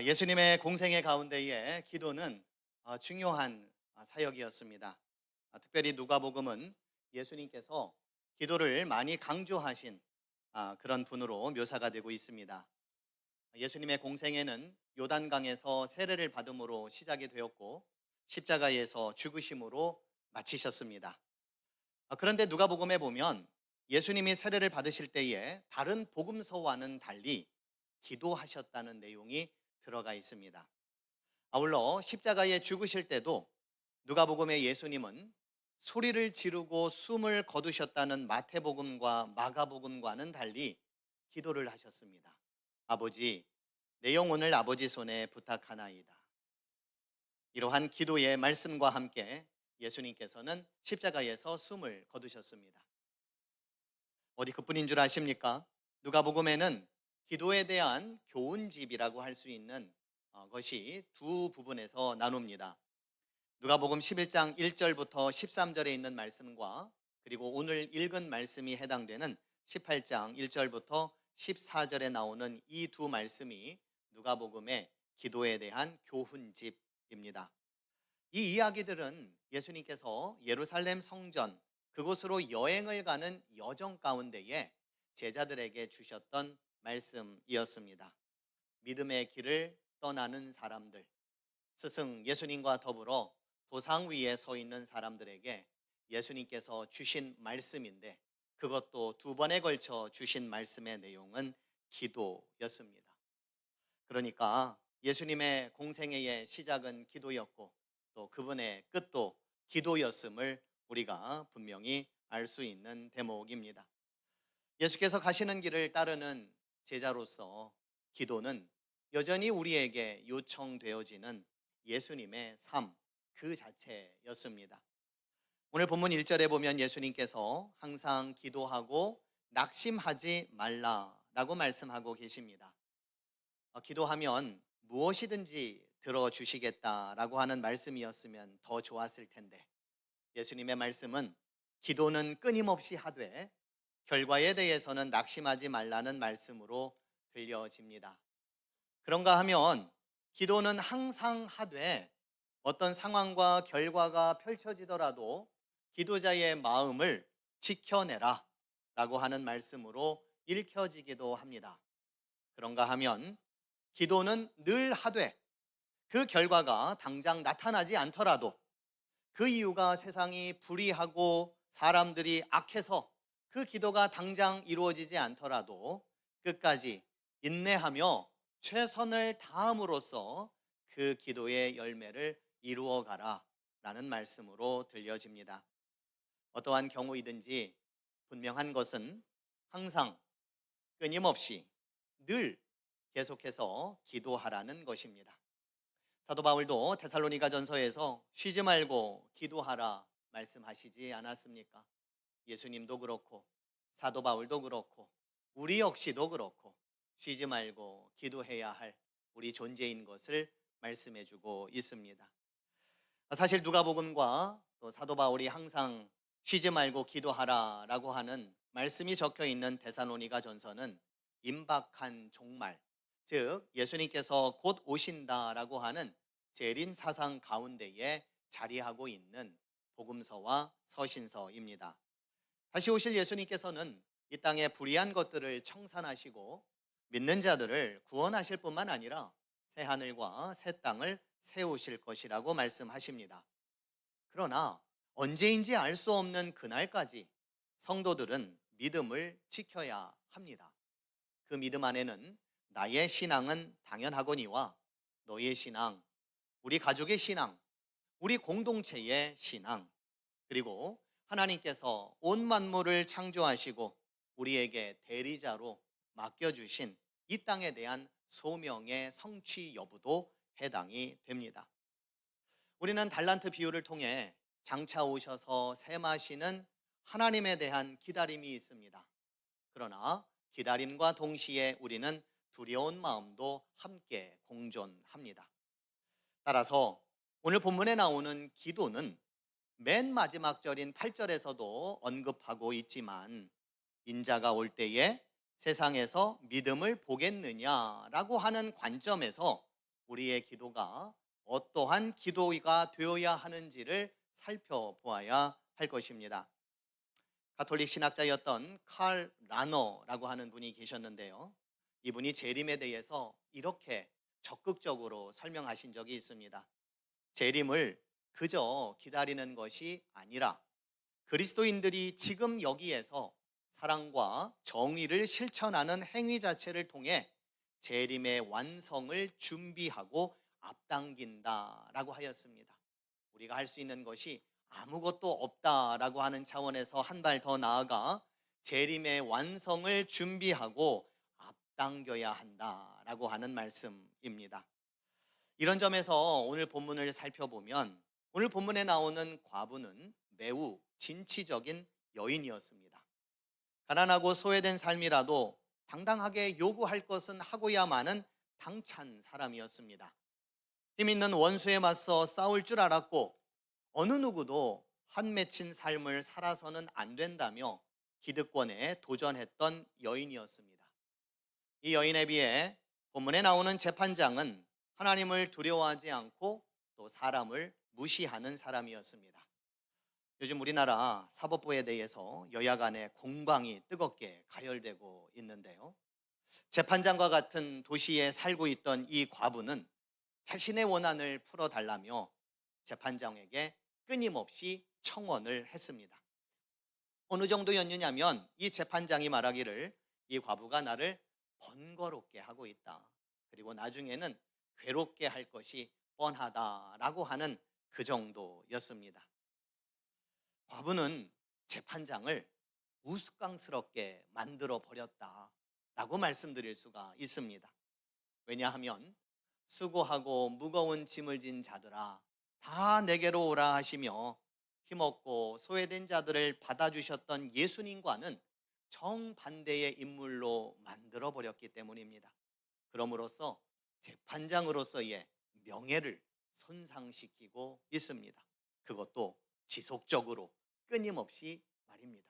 예수님의 공생애 가운데에 기도는 중요한 사역이었습니다. 특별히 누가복음은 예수님께서 기도를 많이 강조하신 그런 분으로 묘사가 되고 있습니다. 예수님의 공생애는 요단강에서 세례를 받음으로 시작이 되었고 십자가에서 죽으심으로 마치셨습니다. 그런데 누가복음에 보면 예수님이 세례를 받으실 때에 다른 복음서와는 달리 기도하셨다는 내용이 들어가 있습니다. 아울러 십자가에 죽으실 때도 누가복음의 예수님은 소리를 지르고 숨을 거두셨다는 마태복음과 마가복음과는 달리 기도를 하셨습니다. 아버지, 내 영혼을 아버지 손에 부탁하나이다. 이러한 기도의 말씀과 함께 예수님께서는 십자가에서 숨을 거두셨습니다. 어디 그뿐인 줄 아십니까? 누가복음에는 기도에 대한 교훈집이라고 할 수 있는 것이 두 부분에서 나눕니다. 누가복음 11장 1절부터 13절에 있는 말씀과 그리고 오늘 읽은 말씀이 해당되는 18장 1절부터 14절에 나오는 이 두 말씀이 누가복음의 기도에 대한 교훈집입니다. 이 이야기들은 예수님께서 예루살렘 성전 그곳으로 여행을 가는 여정 가운데에 제자들에게 주셨던 말씀이었습니다. 믿음의 길을 떠나는 사람들, 스승 예수님과 더불어 도상 위에 서 있는 사람들에게 예수님께서 주신 말씀인데 그것도 두 번에 걸쳐 주신 말씀의 내용은 기도였습니다. 그러니까 예수님의 공생애의 시작은 기도였고 또 그분의 끝도 기도였음을 우리가 분명히 알 수 있는 대목입니다. 예수께서 가시는 길을 따르는 제자로서 기도는 여전히 우리에게 요청되어지는 예수님의 삶 그 자체였습니다. 오늘 본문 1절에 보면 예수님께서 항상 기도하고 낙심하지 말라라고 말씀하고 계십니다. 기도하면 무엇이든지 들어주시겠다라고 하는 말씀이었으면 더 좋았을 텐데 예수님의 말씀은 기도는 끊임없이 하되 결과에 대해서는 낙심하지 말라는 말씀으로 들려집니다. 그런가 하면 기도는 항상 하되 어떤 상황과 결과가 펼쳐지더라도 기도자의 마음을 지켜내라 라고 하는 말씀으로 읽혀지기도 합니다. 그런가 하면 기도는 늘 하되 그 결과가 당장 나타나지 않더라도 그 이유가 세상이 불의하고 사람들이 악해서 그 기도가 당장 이루어지지 않더라도 끝까지 인내하며 최선을 다함으로써 그 기도의 열매를 이루어가라 라는 말씀으로 들려집니다. 어떠한 경우이든지 분명한 것은 항상 끊임없이 늘 계속해서 기도하라는 것입니다. 사도 바울도 데살로니가 전서에서 쉬지 말고 기도하라 말씀하시지 않았습니까? 예수님도 그렇고 사도 바울도 그렇고 우리 역시도 그렇고 쉬지 말고 기도해야 할 우리 존재인 것을 말씀해 주고 있습니다. 사실 누가복음과 또 사도 바울이 항상 쉬지 말고 기도하라라고 하는 말씀이 적혀 있는 데살로니가 전서는 임박한 종말, 즉 예수님께서 곧 오신다라고 하는 재림 사상 가운데에 자리하고 있는 복음서와 서신서입니다. 다시 오실 예수님께서는 이 땅의 불의한 것들을 청산하시고 믿는 자들을 구원하실 뿐만 아니라 새 하늘과 새 땅을 세우실 것이라고 말씀하십니다. 그러나 언제인지 알 수 없는 그날까지 성도들은 믿음을 지켜야 합니다. 그 믿음 안에는 나의 신앙은 당연하거니와 너의 신앙, 우리 가족의 신앙, 우리 공동체의 신앙, 그리고 하나님께서 온 만물을 창조하시고 우리에게 대리자로 맡겨주신 이 땅에 대한 소명의 성취 여부도 해당이 됩니다. 우리는 달란트 비유를 통해 장차 오셔서 셈하시는 하나님에 대한 기다림이 있습니다. 그러나 기다림과 동시에 우리는 두려운 마음도 함께 공존합니다. 따라서 오늘 본문에 나오는 기도는 맨 마지막 절인 8절에서도 언급하고 있지만 인자가 올 때에 세상에서 믿음을 보겠느냐라고 하는 관점에서 우리의 기도가 어떠한 기도가 되어야 하는지를 살펴보아야 할 것입니다. 가톨릭 신학자였던 칼 라너라고 하는 분이 계셨는데요. 이분이 재림에 대해서 이렇게 적극적으로 설명하신 적이 있습니다. 재림을 그저 기다리는 것이 아니라 그리스도인들이 지금 여기에서 사랑과 정의를 실천하는 행위 자체를 통해 재림의 완성을 준비하고 앞당긴다라고 하였습니다. 우리가 할 수 있는 것이 아무것도 없다라고 하는 차원에서 한 발 더 나아가 재림의 완성을 준비하고 앞당겨야 한다라고 하는 말씀입니다. 이런 점에서 오늘 본문을 살펴보면 오늘 본문에 나오는 과부는 매우 진취적인 여인이었습니다. 가난하고 소외된 삶이라도 당당하게 요구할 것은 하고야마는 당찬 사람이었습니다. 힘 있는 원수에 맞서 싸울 줄 알았고 어느 누구도 한 맺힌 삶을 살아서는 안 된다며 기득권에 도전했던 여인이었습니다. 이 여인에 비해 본문에 나오는 재판장은 하나님을 두려워하지 않고 또 사람을 무시하는 사람이었습니다. 요즘 우리나라 사법부에 대해서 여야 간의 공방이 뜨겁게 가열되고 있는데요. 재판장과 같은 도시에 살고 있던 이 과부는 자신의 원한을 풀어달라며 재판장에게 끊임없이 청원을 했습니다. 어느 정도였느냐면 이 재판장이 말하기를 이 과부가 나를 번거롭게 하고 있다. 그리고 나중에는 괴롭게 할 것이 뻔하다라고 하는 그 정도였습니다. 과부는 재판장을 우스꽝스럽게 만들어 버렸다라고 말씀드릴 수가 있습니다. 왜냐하면 수고하고 무거운 짐을 진 자들아 다 내게로 오라 하시며 힘없고 소외된 자들을 받아주셨던 예수님과는 정반대의 인물로 만들어 버렸기 때문입니다. 그러므로써 재판장으로서의 명예를 손상시키고 있습니다. 그것도 지속적으로 끊임없이 말입니다.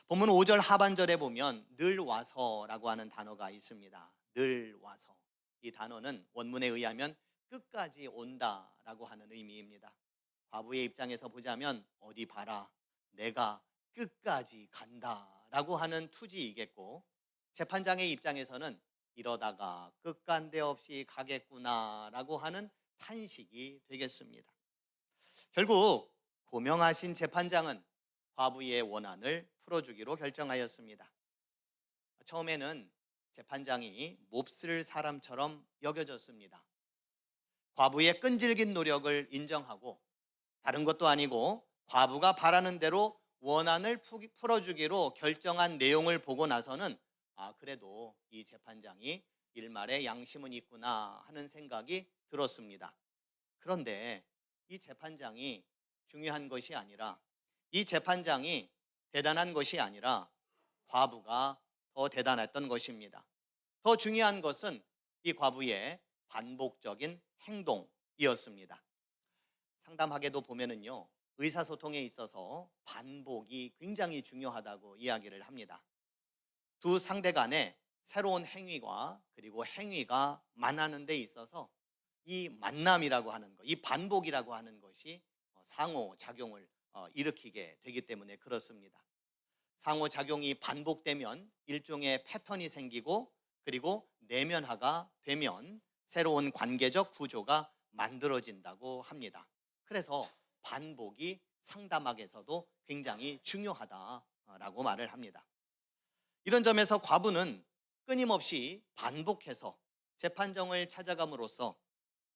본문 5절 하반절에 보면 늘 와서라고 하는 단어가 있습니다. 늘 와서. 이 단어는 원문에 의하면 끝까지 온다라고 하는 의미입니다. 과부의 입장에서 보자면 어디 봐라 내가 끝까지 간다라고 하는 투지이겠고, 재판장의 입장에서는 이러다가 끝간데 없이 가겠구나라고 하는 탄식이 되겠습니다. 결국 고명하신 재판장은 과부의 원한을 풀어주기로 결정하였습니다. 처음에는 재판장이 몹쓸 사람처럼 여겨졌습니다. 과부의 끈질긴 노력을 인정하고 다른 것도 아니고 과부가 바라는 대로 원한을 풀어주기로 결정한 내용을 보고 나서는 그래도 이 재판장이 일말의 양심은 있구나 하는 생각이 들었습니다. 그런데 이 재판장이 중요한 것이 아니라, 이 재판장이 대단한 것이 아니라 과부가 더 대단했던 것입니다. 더 중요한 것은 이 과부의 반복적인 행동이었습니다. 상담하게도 보면은요, 의사소통에 있어서 반복이 굉장히 중요하다고 이야기를 합니다. 두 상대 간에 새로운 행위와 그리고 행위가 만나는 데 있어서 이 만남이라고 하는 것, 이 반복이라고 하는 것이 상호작용을 일으키게 되기 때문에 그렇습니다. 상호작용이 반복되면 일종의 패턴이 생기고 그리고 내면화가 되면 새로운 관계적 구조가 만들어진다고 합니다. 그래서 반복이 상담학에서도 굉장히 중요하다라고 말을 합니다. 이런 점에서 과부는 끊임없이 반복해서 재판장을 찾아감으로써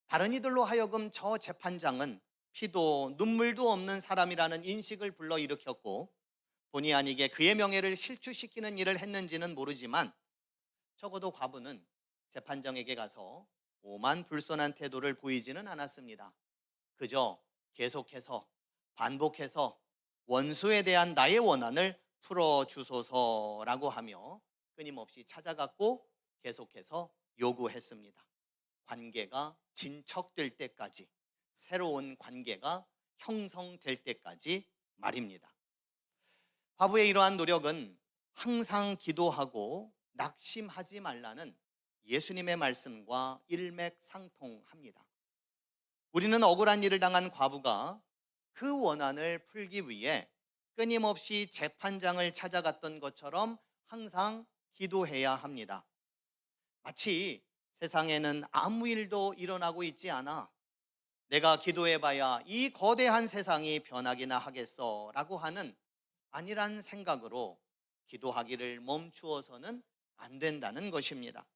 다른 이들로 하여금 저 재판장은 피도 눈물도 없는 사람이라는 인식을 불러일으켰고, 본의 아니게 그의 명예를 실추시키는 일을 했는지는 모르지만 적어도 과부는 재판장에게 가서 오만 불손한 태도를 보이지는 않았습니다. 그저 계속해서 반복해서 원수에 대한 나의 원한을 풀어주소서라고 하며 끊임없이 찾아갔고 계속해서 요구했습니다. 관계가 진척될 때까지, 새로운 관계가 형성될 때까지 말입니다. 과부의 이러한 노력은 항상 기도하고 낙심하지 말라는 예수님의 말씀과 일맥상통합니다. 우리는 억울한 일을 당한 과부가 그 원한을 풀기 위해 끊임없이 재판장을 찾아갔던 것처럼 항상 기도해야 합니다. 마치 세상에는 아무 일도 일어나고 있지 않아 내가 기도해봐야 이 거대한 세상이 변하기나 하겠어 라고 하는 아니란 생각으로 기도하기를 멈추어서는 안 된다는 것입니다.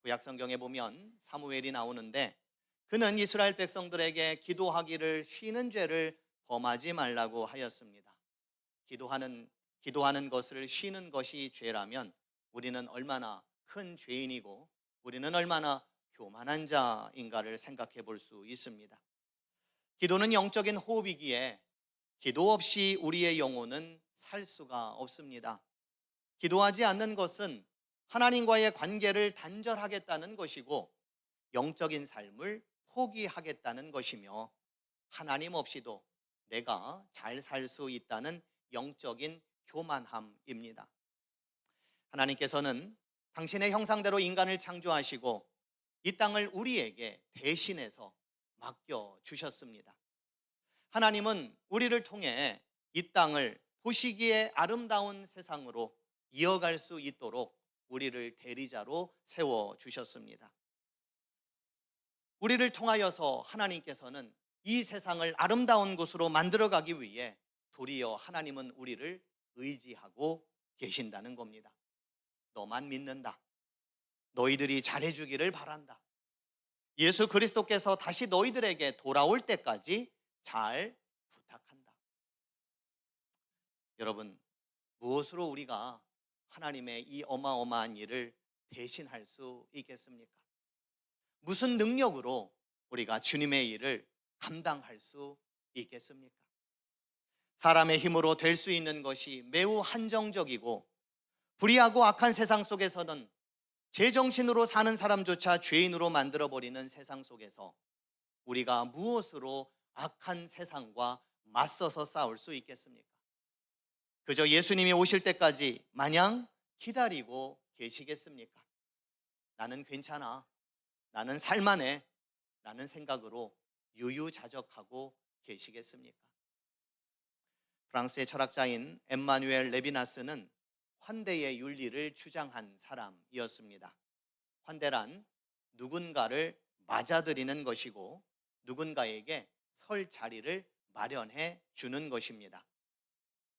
구약 성경에 보면 사무엘이 나오는데 그는 이스라엘 백성들에게 기도하기를 쉬는 죄를 범하지 말라고 하였습니다. 기도하는 것을 쉬는 것이 죄라면 우리는 얼마나 큰 죄인이고 우리는 얼마나 교만한 자인가를 생각해 볼 수 있습니다. 기도는 영적인 호흡이기에 기도 없이 우리의 영혼은 살 수가 없습니다. 기도하지 않는 것은 하나님과의 관계를 단절하겠다는 것이고 영적인 삶을 포기하겠다는 것이며 하나님 없이도 내가 잘 살 수 있다는 영적인 교만함입니다. 하나님께서는 당신의 형상대로 인간을 창조하시고 이 땅을 우리에게 대신해서 맡겨주셨습니다. 하나님은 우리를 통해 이 땅을 보시기에 아름다운 세상으로 이어갈 수 있도록 우리를 대리자로 세워주셨습니다. 우리를 통하여서 하나님께서는 이 세상을 아름다운 곳으로 만들어가기 위해 도리어 하나님은 우리를 의지하고 계신다는 겁니다. 너만 믿는다. 너희들이 잘해주기를 바란다. 예수 그리스도께서 다시 너희들에게 돌아올 때까지 잘 부탁한다. 여러분, 무엇으로 우리가 하나님의 이 어마어마한 일을 대신할 수 있겠습니까? 무슨 능력으로 우리가 주님의 일을 감당할 수 있겠습니까? 사람의 힘으로 될 수 있는 것이 매우 한정적이고 불의하고 악한 세상 속에서는 제정신으로 사는 사람조차 죄인으로 만들어버리는 세상 속에서 우리가 무엇으로 악한 세상과 맞서서 싸울 수 있겠습니까? 그저 예수님이 오실 때까지 마냥 기다리고 계시겠습니까? 나는 괜찮아, 나는 살만해 라는 생각으로 유유자적하고 계시겠습니까? 프랑스의 철학자인 엠마누엘 레비나스는 환대의 윤리를 주장한 사람이었습니다. 환대란 누군가를 맞아들이는 것이고 누군가에게 설 자리를 마련해 주는 것입니다.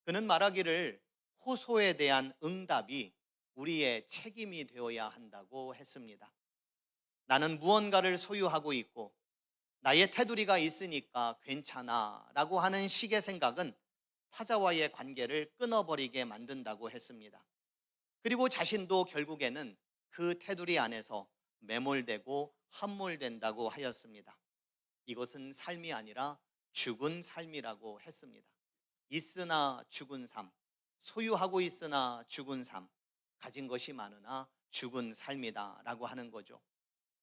그는 말하기를 호소에 대한 응답이 우리의 책임이 되어야 한다고 했습니다. 나는 무언가를 소유하고 있고 나의 테두리가 있으니까 괜찮아 라고 하는 식의 생각은 타자와의 관계를 끊어버리게 만든다고 했습니다. 그리고 자신도 결국에는 그 테두리 안에서 매몰되고 함몰된다고 하였습니다. 이것은 삶이 아니라 죽은 삶이라고 했습니다. 있으나 죽은 삶, 소유하고 있으나 죽은 삶, 가진 것이 많으나 죽은 삶이다 라고 하는 거죠.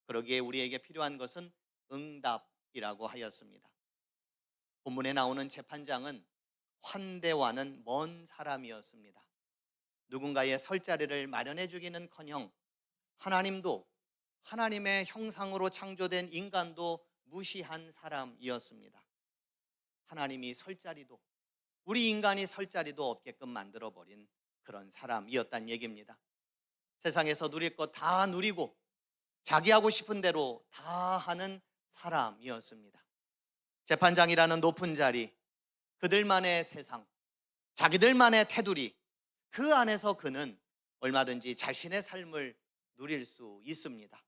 그러기에 우리에게 필요한 것은 응답이라고 하였습니다. 본문에 나오는 재판장은 환대와는 먼 사람이었습니다. 누군가의 설 자리를 마련해 주기는커녕 하나님도 하나님의 형상으로 창조된 인간도 무시한 사람이었습니다. 하나님이 설 자리도 우리 인간이 설 자리도 없게끔 만들어버린 그런 사람이었단 얘기입니다. 세상에서 누릴 것 다 누리고 자기 하고 싶은 대로 다 하는 사람이었습니다. 재판장이라는 높은 자리, 그들만의 세상, 자기들만의 테두리, 그 안에서 그는 얼마든지 자신의 삶을 누릴 수 있습니다.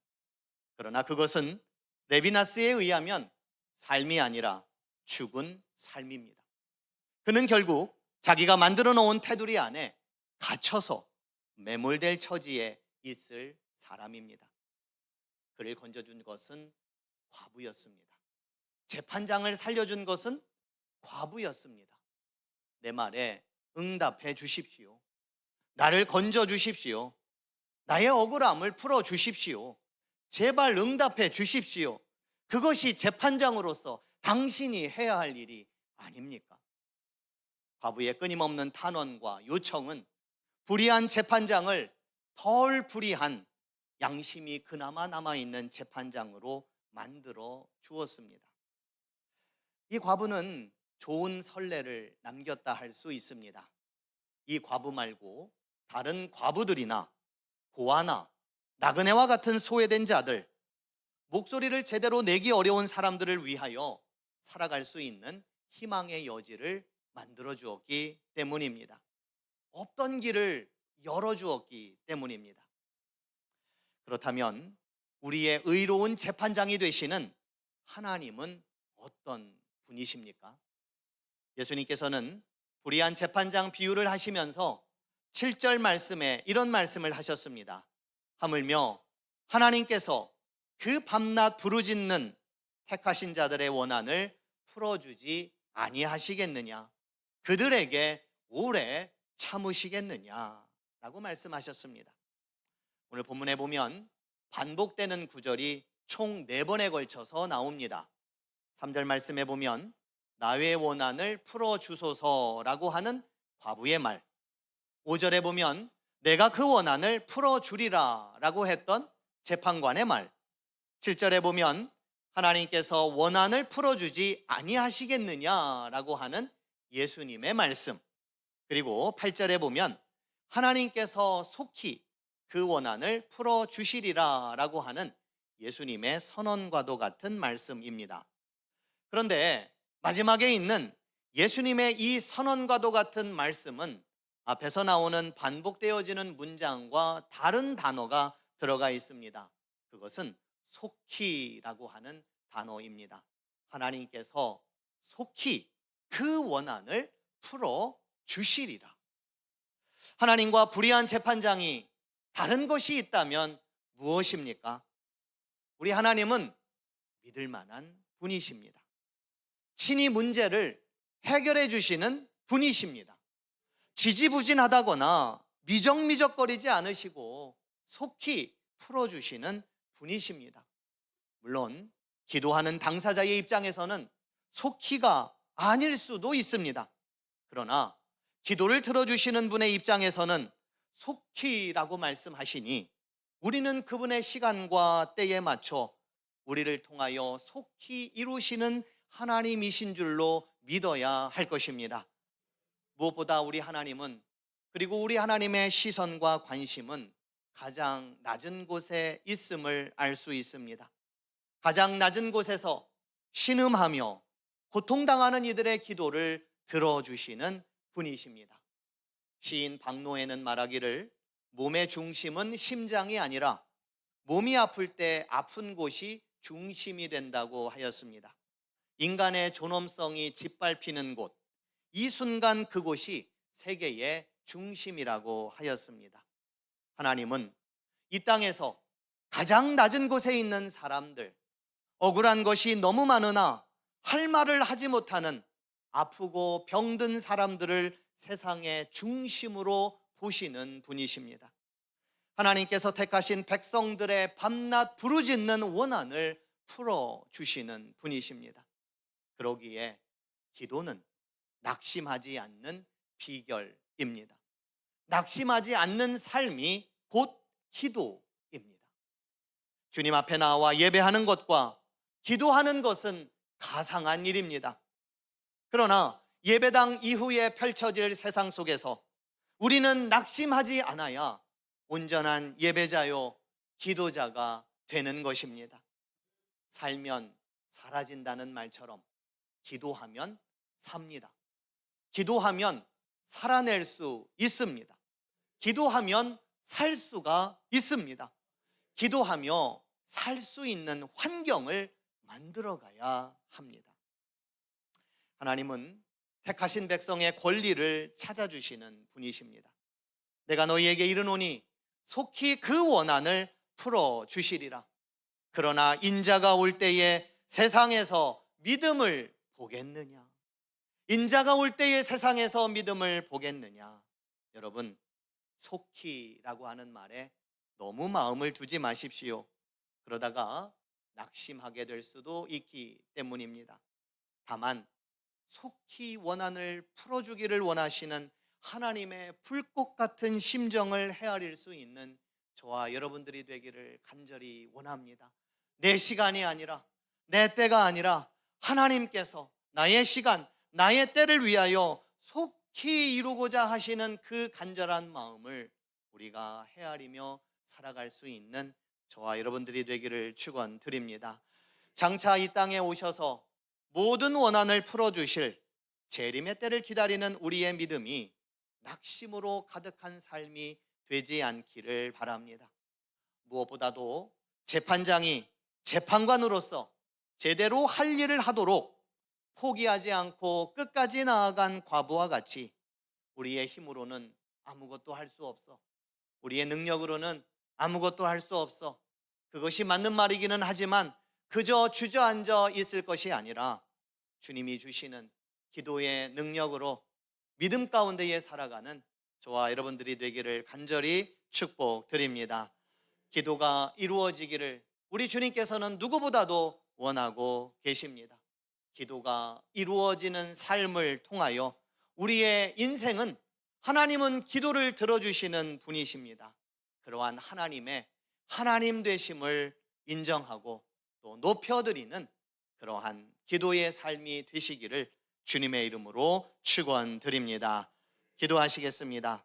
그러나 그것은 레비나스에 의하면 삶이 아니라 죽은 삶입니다. 그는 결국 자기가 만들어 놓은 테두리 안에 갇혀서 매몰될 처지에 있을 사람입니다. 그를 건져준 것은 과부였습니다. 재판장을 살려준 것은 과부였습니다. 내 말에 응답해 주십시오. 나를 건져 주십시오. 나의 억울함을 풀어 주십시오. 제발 응답해 주십시오. 그것이 재판장으로서 당신이 해야 할 일이 아닙니까? 과부의 끊임없는 탄원과 요청은 불의한 재판장을 덜 불의한 양심이 그나마 남아있는 재판장으로 만들어 주었습니다. 이 과부는 좋은 선례를 남겼다 할 수 있습니다. 이 과부 말고 다른 과부들이나 고아나 나그네와 같은 소외된 자들, 목소리를 제대로 내기 어려운 사람들을 위하여 살아갈 수 있는 희망의 여지를 만들어 주었기 때문입니다. 없던 길을 열어주었기 때문입니다. 그렇다면 우리의 의로운 재판장이 되시는 하나님은 어떤 분이십니까? 예수님께서는 불의한 재판장 비유를 하시면서 7절 말씀에 이런 말씀을 하셨습니다. 하물며 하나님께서 그 밤낮 부르짖는 택하신 자들의 원한을 풀어주지 아니하시겠느냐? 그들에게 오래 참으시겠느냐라고 말씀하셨습니다. 오늘 본문에 보면 반복되는 구절이 총 4번에 걸쳐서 나옵니다. 3절 말씀에 보면 나의 원한을 풀어주소서라고 하는 과부의 말, 5절에 보면 내가 그 원한을 풀어주리라 라고 했던 재판관의 말, 7절에 보면 하나님께서 원한을 풀어주지 아니하시겠느냐라고 하는 예수님의 말씀, 그리고 8절에 보면 하나님께서 속히 그 원한을 풀어주시리라 라고 하는 예수님의 선언과도 같은 말씀입니다. 그런데 마지막에 있는 예수님의 이 선언과도 같은 말씀은 앞에서 나오는 반복되어지는 문장과 다른 단어가 들어가 있습니다. 그것은 속히라고 하는 단어입니다. 하나님께서 속히 그 원한을 풀어주시리라. 하나님과 불의한 재판장이 다른 것이 있다면 무엇입니까? 우리 하나님은 믿을 만한 분이십니다. 친히 문제를 해결해 주시는 분이십니다. 지지부진하다거나 미적미적거리지 않으시고 속히 풀어주시는 분이십니다. 물론 기도하는 당사자의 입장에서는 속히가 아닐 수도 있습니다. 그러나 기도를 들어주시는 분의 입장에서는 속히라고 말씀하시니 우리는 그분의 시간과 때에 맞춰 우리를 통하여 속히 이루시는 하나님이신 줄로 믿어야 할 것입니다. 무엇보다 우리 하나님은, 그리고 우리 하나님의 시선과 관심은 가장 낮은 곳에 있음을 알 수 있습니다. 가장 낮은 곳에서 신음하며 고통당하는 이들의 기도를 들어주시는 분이십니다. 시인 박노해는 말하기를 몸의 중심은 심장이 아니라 몸이 아플 때 아픈 곳이 중심이 된다고 하였습니다. 인간의 존엄성이 짓밟히는 곳, 이 순간 그곳이 세계의 중심이라고 하였습니다. 하나님은 이 땅에서 가장 낮은 곳에 있는 사람들, 억울한 것이 너무 많으나 할 말을 하지 못하는 아프고 병든 사람들을 세상의 중심으로 보시는 분이십니다. 하나님께서 택하신 백성들의 밤낮 부르짖는 원한을 풀어주시는 분이십니다. 그러기에 기도는 낙심하지 않는 비결입니다. 낙심하지 않는 삶이 곧 기도입니다. 주님 앞에 나와 예배하는 것과 기도하는 것은 가상한 일입니다. 그러나 예배당 이후에 펼쳐질 세상 속에서 우리는 낙심하지 않아야 온전한 예배자요 기도자가 되는 것입니다. 살면 사라진다는 말처럼 기도하면 삽니다. 기도하면 살아낼 수 있습니다. 기도하면 살 수가 있습니다. 기도하며 살 수 있는 환경을 만들어가야 합니다. 하나님은 택하신 백성의 권리를 찾아주시는 분이십니다. 내가 너희에게 이르노니 속히 그 원한을 풀어주시리라. 그러나 인자가 올 때에 세상에서 믿음을 보겠느냐? 인자가 올 때에 세상에서 믿음을 보겠느냐? 여러분, 속히라고 하는 말에 너무 마음을 두지 마십시오. 그러다가 낙심하게 될 수도 있기 때문입니다. 다만 속히 원한을 풀어주기를 원하시는 하나님의 불꽃 같은 심정을 헤아릴 수 있는 저와 여러분들이 되기를 간절히 원합니다. 내 시간이 아니라, 내 때가 아니라 하나님께서 나의 시간, 나의 때를 위하여 속히 이루고자 하시는 그 간절한 마음을 우리가 헤아리며 살아갈 수 있는 저와 여러분들이 되기를 축원드립니다. 장차 이 땅에 오셔서 모든 원한을 풀어주실 재림의 때를 기다리는 우리의 믿음이 낙심으로 가득한 삶이 되지 않기를 바랍니다. 무엇보다도 재판장이 재판관으로서 제대로 할 일을 하도록 포기하지 않고 끝까지 나아간 과부와 같이 우리의 힘으로는 아무것도 할 수 없어, 우리의 능력으로는 아무것도 할 수 없어, 그것이 맞는 말이기는 하지만 그저 주저앉아 있을 것이 아니라 주님이 주시는 기도의 능력으로 믿음 가운데에 살아가는 저와 여러분들이 되기를 간절히 축복드립니다. 기도가 이루어지기를 우리 주님께서는 누구보다도 원하고 계십니다. 기도가 이루어지는 삶을 통하여 우리의 인생은, 하나님은 기도를 들어주시는 분이십니다. 그러한 하나님의 하나님 되심을 인정하고 또 높여드리는 그러한 기도의 삶이 되시기를 주님의 이름으로 축원드립니다. 기도하시겠습니다.